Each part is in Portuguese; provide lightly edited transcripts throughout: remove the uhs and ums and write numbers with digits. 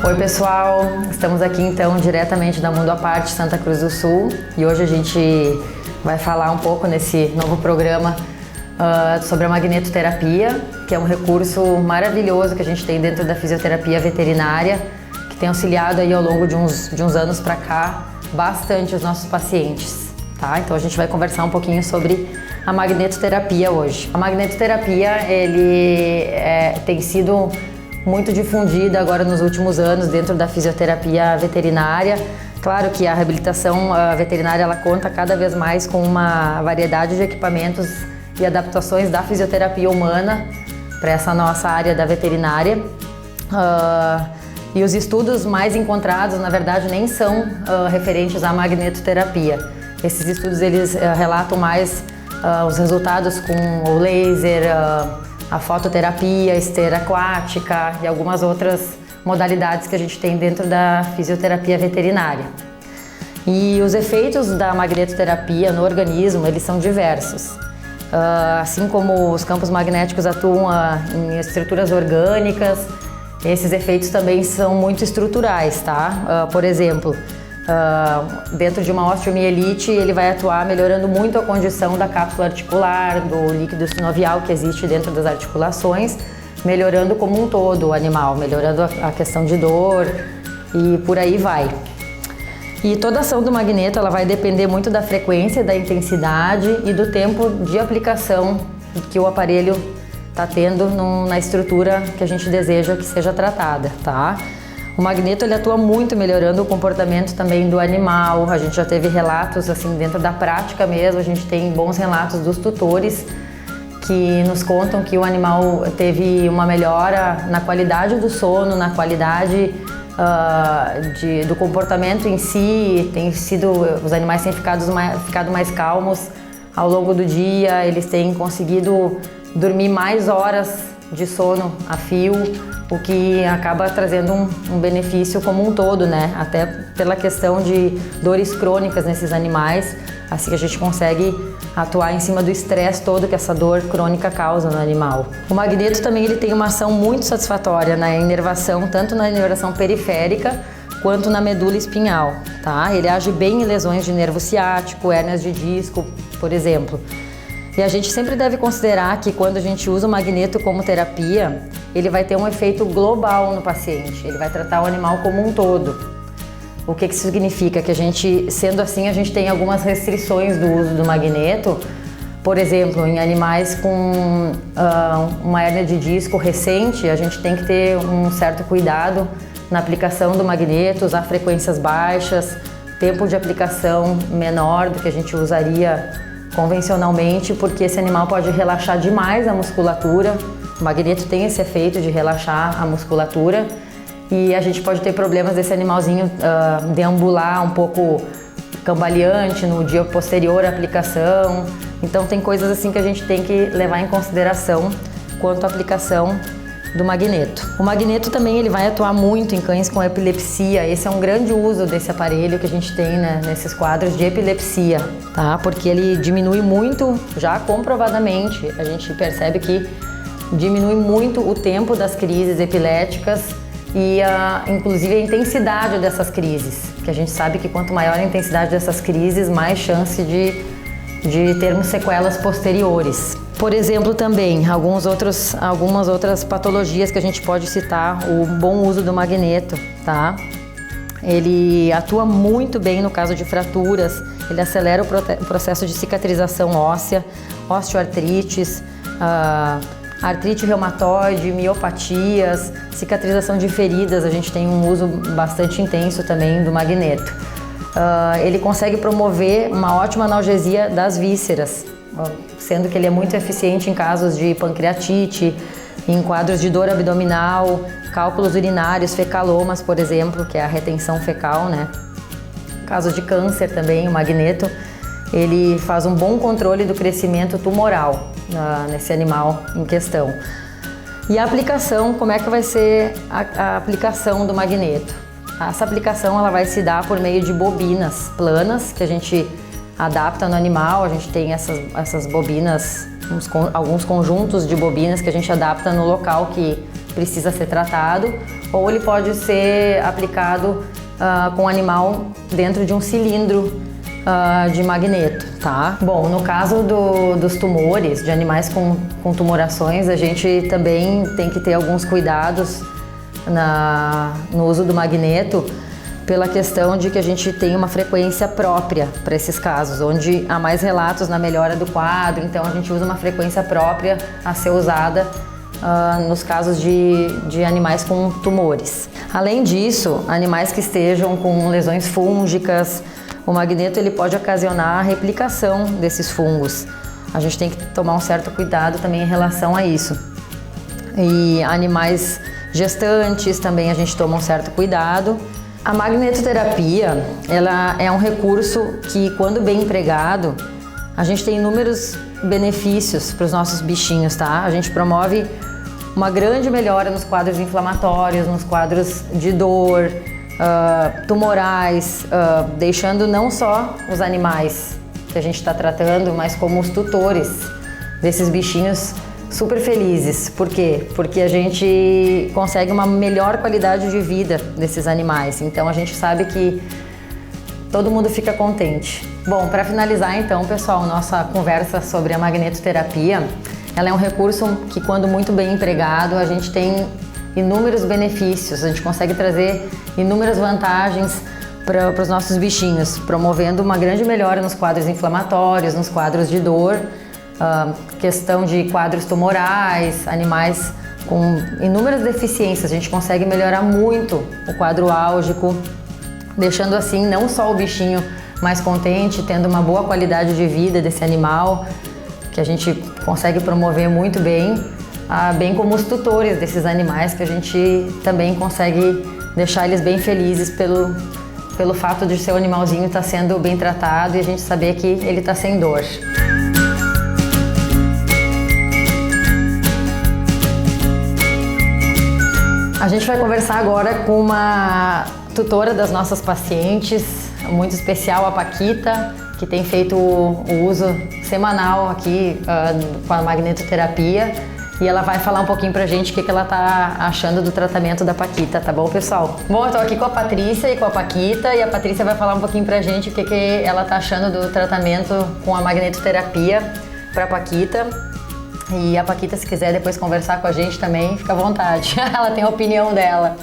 Oi pessoal, estamos aqui então diretamente da Mundo à Parte, Santa Cruz do Sul, e hoje a gente vai falar um pouco nesse novo programa sobre a magnetoterapia, que é um recurso maravilhoso que a gente tem dentro da fisioterapia veterinária, que tem auxiliado aí ao longo de uns anos para cá bastante os nossos pacientes, tá? Então a gente vai conversar um pouquinho sobre a magnetoterapia hoje. A magnetoterapia tem sido muito difundida agora nos últimos anos dentro da fisioterapia veterinária. Claro que a reabilitação veterinária ela conta cada vez mais com uma variedade de equipamentos e adaptações da fisioterapia humana para essa nossa área da veterinária. E os estudos mais encontrados, na verdade, nem são referentes à magnetoterapia. Esses estudos eles relatam mais os resultados com o laser, a fototerapia, a esteira aquática e algumas outras modalidades que a gente tem dentro da fisioterapia veterinária. E os efeitos da magnetoterapia no organismo, eles são diversos. Assim como os campos magnéticos atuam em estruturas orgânicas, esses efeitos também são muito estruturais, tá? Por exemplo, dentro de uma osteomielite, ele vai atuar melhorando muito a condição da cápsula articular, do líquido sinovial que existe dentro das articulações, melhorando como um todo o animal, melhorando a questão de dor e por aí vai. E toda a ação do magneto ela vai depender muito da frequência, da intensidade e do tempo de aplicação que o aparelho está tendo na estrutura que a gente deseja que seja tratada, tá? O magneto ele atua muito melhorando o comportamento também do animal. A gente já teve relatos assim dentro da prática mesmo, a gente tem bons relatos dos tutores que nos contam que o animal teve uma melhora na qualidade do sono, na qualidade do comportamento em si. Os animais têm ficado mais calmos ao longo do dia, eles têm conseguido dormir mais horas de sono a fio, o que acaba trazendo um benefício como um todo, né? Até pela questão de dores crônicas nesses animais, assim que a gente consegue atuar em cima do estresse todo que essa dor crônica causa no animal. O magneto também ele tem uma ação muito satisfatória na inervação, tanto na inervação periférica quanto na medula espinhal, tá? Ele age bem em lesões de nervo ciático, hérnias de disco, por exemplo. E a gente sempre deve considerar que quando a gente usa o magneto como terapia, ele vai ter um efeito global no paciente, ele vai tratar o animal como um todo. O que isso significa? Que a gente, sendo assim, a gente tem algumas restrições do uso do magneto. Por exemplo, em animais com uma hérnia de disco recente, a gente tem que ter um certo cuidado na aplicação do magneto, usar frequências baixas, tempo de aplicação menor do que a gente usaria convencionalmente, porque esse animal pode relaxar demais a musculatura. O magneto tem esse efeito de relaxar a musculatura e a gente pode ter problemas desse animalzinho deambular um pouco cambaleante no dia posterior à aplicação. Então tem coisas assim que a gente tem que levar em consideração quanto à aplicação do magneto. O magneto também ele vai atuar muito em cães com epilepsia. Esse é um grande uso desse aparelho que a gente tem, né, nesses quadros de epilepsia, tá? Porque ele diminui muito, já comprovadamente, a gente percebe que diminui muito o tempo das crises epiléticas e inclusive a intensidade dessas crises, que a gente sabe que quanto maior a intensidade dessas crises, mais chance de termos sequelas posteriores. Por exemplo, também algumas outras patologias que a gente pode citar, o bom uso do magneto, tá? Ele atua muito bem no caso de fraturas, ele acelera o processo de cicatrização óssea, osteoartrites, artrite reumatoide, miopatias, cicatrização de feridas, a gente tem um uso bastante intenso também do magneto. Ele consegue promover uma ótima analgesia das vísceras, sendo que ele é muito eficiente em casos de pancreatite, em quadros de dor abdominal, cálculos urinários, fecalomas, por exemplo, que é a retenção fecal, né? Casos de câncer também, o magneto, ele faz um bom controle do crescimento tumoral nesse animal em questão. E a aplicação, como é que vai ser a aplicação do magneto? Essa aplicação ela vai se dar por meio de bobinas planas que a gente adapta no animal. A gente tem essas bobinas, alguns conjuntos de bobinas que a gente adapta no local que precisa ser tratado, ou ele pode ser aplicado com o animal dentro de um cilindro de magneto, tá? Bom, no caso dos tumores, de animais com tumorações, a gente também tem que ter alguns cuidados no uso do magneto, pela questão de que a gente tem uma frequência própria para esses casos, onde há mais relatos na melhora do quadro, então a gente usa uma frequência própria a ser usada nos casos de animais com tumores. Além disso, animais que estejam com lesões fúngicas, o magneto ele pode ocasionar a replicação desses fungos. A gente tem que tomar um certo cuidado também em relação a isso. E animais gestantes também a gente toma um certo cuidado. A magnetoterapia, ela é um recurso que, quando bem empregado, a gente tem inúmeros benefícios para os nossos bichinhos, tá? A gente promove uma grande melhora nos quadros inflamatórios, nos quadros de dor, tumorais, deixando não só os animais que a gente está tratando, mas como os tutores desses bichinhos super felizes. Por quê? Porque a gente consegue uma melhor qualidade de vida desses animais. Então a gente sabe que todo mundo fica contente. Bom, para finalizar então, pessoal, nossa conversa sobre a magnetoterapia, ela é um recurso que, quando muito bem empregado, a gente tem inúmeros benefícios, a gente consegue trazer inúmeras vantagens para os nossos bichinhos, promovendo uma grande melhora nos quadros inflamatórios, nos quadros de dor, questão de quadros tumorais, animais com inúmeras deficiências. A gente consegue melhorar muito o quadro álgico, deixando assim não só o bichinho mais contente, tendo uma boa qualidade de vida desse animal, que a gente consegue promover muito bem, bem como os tutores desses animais, que a gente também consegue deixar eles bem felizes pelo fato de seu animalzinho estar sendo bem tratado e a gente saber que ele está sem dor. A gente vai conversar agora com uma tutora das nossas pacientes, muito especial, a Paquita, que tem feito o uso semanal aqui com a magnetoterapia, e ela vai falar um pouquinho pra gente o que ela tá achando do tratamento da Paquita, tá bom, pessoal? Bom, eu tô aqui com a Patrícia e com a Paquita, e a Patrícia vai falar um pouquinho pra gente o que ela tá achando do tratamento com a magnetoterapia pra Paquita. E a Paquita, se quiser depois conversar com a gente também, fica à vontade. Ela tem a opinião dela.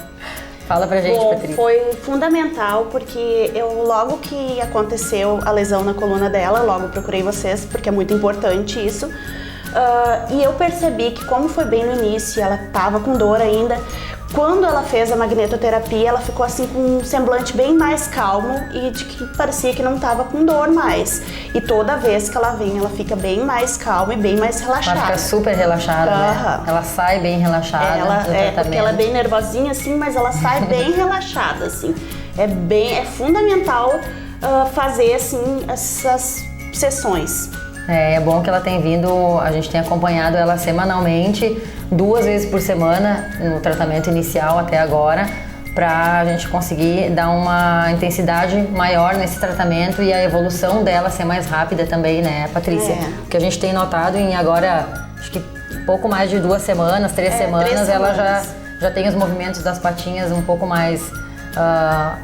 Fala pra gente, Patrícia. Foi fundamental, porque logo que aconteceu a lesão na coluna dela, logo procurei vocês, porque é muito importante isso. E eu percebi que, como foi bem no início, ela estava com dor ainda. Quando ela fez a magnetoterapia, ela ficou assim com um semblante bem mais calmo e de que parecia que não estava com dor mais. E toda vez que ela vem, ela fica bem mais calma e bem mais relaxada. Ela fica super relaxada, né? Ela sai bem relaxada do tratamento. Porque ela é bem nervosinha assim, mas ela sai bem relaxada, assim. É fundamental fazer assim essas sessões. É bom que ela tem vindo, a gente tem acompanhado ela semanalmente, 2 vezes por semana no tratamento inicial até agora, para a gente conseguir dar uma intensidade maior nesse tratamento e a evolução dela ser mais rápida também, né, Patrícia? O que a gente tem notado em agora, acho que pouco mais de 2 semanas, 3 semanas, ela já tem os movimentos das patinhas um pouco mais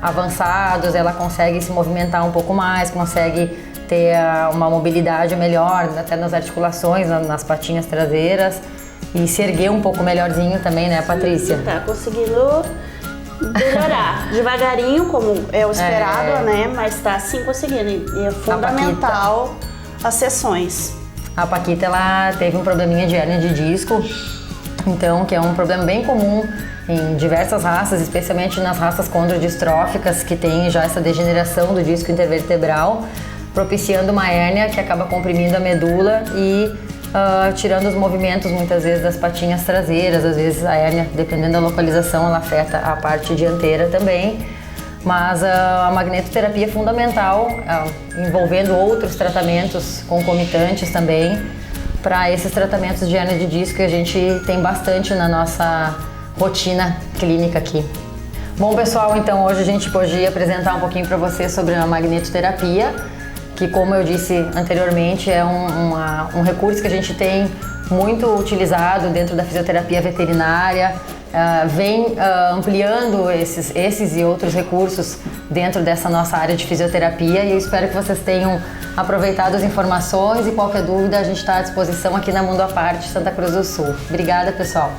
avançados, ela consegue se movimentar um pouco mais, consegue ter uma mobilidade melhor, até nas articulações, nas patinhas traseiras, e se erguer um pouco melhorzinho também, né, Patrícia? Tá conseguindo melhorar. Devagarinho, como é o esperado, né, mas tá sim conseguindo. E é fundamental as sessões. A Paquita, ela teve um probleminha de hérnia de disco, então, que é um problema bem comum em diversas raças, especialmente nas raças condrodistróficas, que tem já essa degeneração do disco intervertebral, propiciando uma hérnia que acaba comprimindo a medula e tirando os movimentos muitas vezes das patinhas traseiras. Às vezes a hérnia, dependendo da localização, ela afeta a parte dianteira também. Mas a magnetoterapia é fundamental, envolvendo outros tratamentos concomitantes também, para esses tratamentos de hérnia de disco que a gente tem bastante na nossa rotina clínica aqui. Bom, pessoal, então hoje a gente pôde apresentar um pouquinho para vocês sobre a magnetoterapia, que, como eu disse anteriormente, é um recurso que a gente tem muito utilizado dentro da fisioterapia veterinária, vem ampliando esses e outros recursos dentro dessa nossa área de fisioterapia, e eu espero que vocês tenham aproveitado as informações, e qualquer dúvida a gente está à disposição aqui na Mundo à Parte Santa Cruz do Sul. Obrigada, pessoal!